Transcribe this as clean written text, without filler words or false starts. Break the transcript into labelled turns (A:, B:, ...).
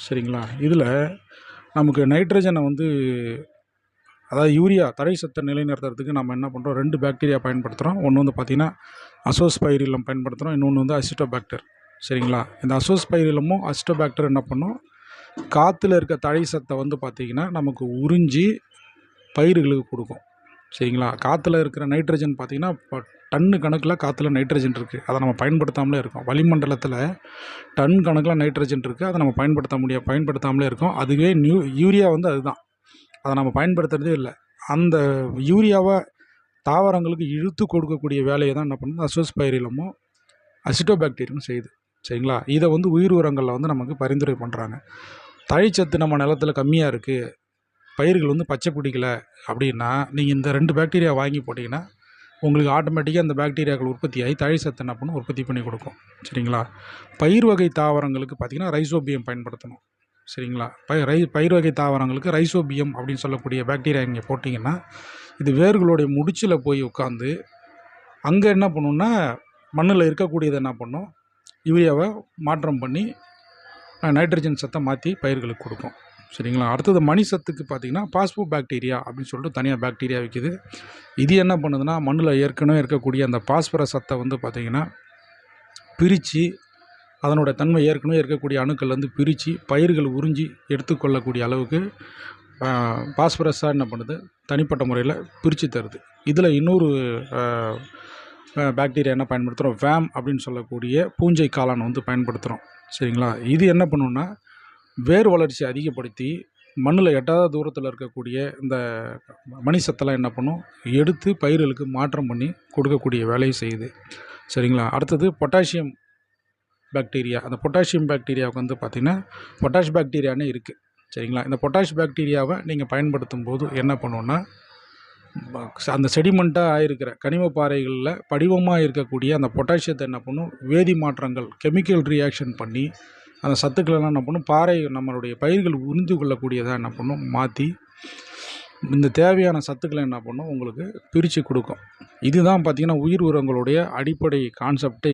A: சரிங்களா? இதில் நமக்கு நைட்ரஜனை வந்து அதாவது யூரியா தழை சத்தை நிலைநிறுத்துறதுக்கு நம்ம என்ன பண்ணுறோம், 2 பாக்டீரியா பயன்படுத்துகிறோம். ஒன்று வந்து பார்த்திங்கன்னா அசோஸ்பைரிலம் பயன்படுத்துகிறோம், இன்னொன்று வந்து அசிட்டோபாக்டர். சரிங்களா? இந்த அசோஸ்பைரிலமும் அசிட்டோபாக்டர் என்ன பண்ணும், காற்றுல இருக்க தழை சத்தை வந்து பார்த்திங்கன்னா நமக்கு உறிஞ்சி பயிர்களுக்கு கொடுக்கும். சரிங்களா? காற்றுல இருக்கிற நைட்ரஜன் பார்த்திங்கன்னா டன்னு கணக்கில் காற்றுல நைட்ரஜன் இருக்குது, அதை நம்ம பயன்படுத்தாமலே இருக்கோம். வளிமண்டலத்தில் டன் கணக்கில் நைட்ரஜன் இருக்குது, அதை நம்ம பயன்படுத்தாமலே இருக்கோம். அதுவே யூரியா வந்து அதுதான், அதை நம்ம பயன்படுத்துகிறதே இல்லை. அந்த யூரியாவை தாவரங்களுக்கு இழுத்து கொடுக்கக்கூடிய வேலையை தான் என்ன பண்ணுது அசோஸ்பைரிலமும் அசிட்டோபாக்டீரியம் செய்யுது. சரிங்களா? இதை வந்து உயிர் உரங்களில் வந்து நமக்கு பரிந்துரை பண்ணுறாங்க. தழைச்சத்து நம்ம நிலத்தில் கம்மியாக இருக்குது, பயிர்கள் வந்து பச்சை பிடிக்கல அப்படின்னா நீங்கள் இந்த 2 பாக்டீரியா வாங்கி போட்டிங்கன்னா உங்களுக்கு ஆட்டோமேட்டிக்காக அந்த பாக்டீரியாக்கள் உற்பத்தி ஆகி தழை சத்து என்ன பண்ணும், உற்பத்தி பண்ணி கொடுக்கும். சரிங்களா? பயிர் வகை தாவரங்களுக்கு பார்த்திங்கன்னா ரைசோபியம் பயன்படுத்தணும். சரிங்களா? பயிர் வகை தாவரங்களுக்கு ரைசோபியம் அப்படின்னு சொல்லக்கூடிய பாக்டீரியா இங்கே போட்டிங்கன்னா இது வேர்களுடைய முடிச்சில் போய் உட்காந்து அங்கே என்ன பண்ணுன்னா மண்ணில் இருக்கக்கூடியதை என்ன பண்ணும், யூரியாவை மாற்றம் பண்ணி நைட்ரஜன் சத்தை மாற்றி பயிர்களுக்கு கொடுக்கும். சரிங்களா? அடுத்தது மணி சத்துக்கு பார்த்திங்கன்னா பாஸ்போ பாக்டீரியா அப்படின்னு சொல்லிட்டு தனியாக பாக்டீரியா விற்கிது. இது என்ன பண்ணுதுன்னா மண்ணில் ஏற்கனவே இருக்கக்கூடிய அந்த பாஸ்பரஸ் சத்தை வந்து பார்த்திங்கன்னா பிரித்து அதனோட தன்மை ஏற்கனவே இருக்கக்கூடிய அணுக்கள்லேருந்து பிரித்து பயிர்கள் உறிஞ்சி எடுத்துக்கொள்ளக்கூடிய அளவுக்கு பாஸ்பரஸாக என்ன பண்ணுது, தனிப்பட்ட முறையில் பிரித்து தருது. இதில் இன்னொரு பாக்டீரியா என்ன பயன்படுத்துகிறோம், வேம் அப்படின்னு சொல்லக்கூடிய பூஞ்சை காளான் வந்து பயன்படுத்துகிறோம். சரிங்களா? இது என்ன பண்ணுன்னா வேர் வளர்ச்சி அதிகப்படுத்தி மண்ணில் எட்டாத தூரத்தில் இருக்கக்கூடிய இந்த மணி சத்தெல்லாம் என்ன பண்ணும், எடுத்து பயிர்களுக்கு மாற்றம் பண்ணி கொடுக்கக்கூடிய வேலையை செய்யுது. சரிங்களா? அடுத்தது பொட்டாசியம் பாக்டீரியா. அந்த பொட்டாசியம் பாக்டீரியாவுக்கு வந்து பார்த்திங்கன்னா பொட்டாஷ் பாக்டீரியானே இருக்குது. சரிங்களா? இந்த பொட்டாஷ் பாக்டீரியாவை நீங்கள் பயன்படுத்தும் போது என்ன பண்ணுன்னா அந்த செடிமெண்ட்டாக ஆகிருக்கிற கனிம பாறைகளில் படிவமாக இருக்கக்கூடிய அந்த பொட்டாசியத்தை என்ன பண்ணும், வேதி மாற்றங்கள் கெமிக்கல் ரியாக்ஷன் பண்ணி அந்த சத்துக்களெல்லாம் என்ன பண்ணும், நம்மளுடைய பயிர்கள் உறிந்து கொள்ளக்கூடியதாக என்ன பண்ணும் மாற்றி இந்த தேவையான சத்துக்களை என்ன பண்ணும் உங்களுக்கு பிரித்து கொடுக்கும். இதுதான் பார்த்திங்கன்னா உயிர் உரங்களுடைய அடிப்படை கான்செப்டே.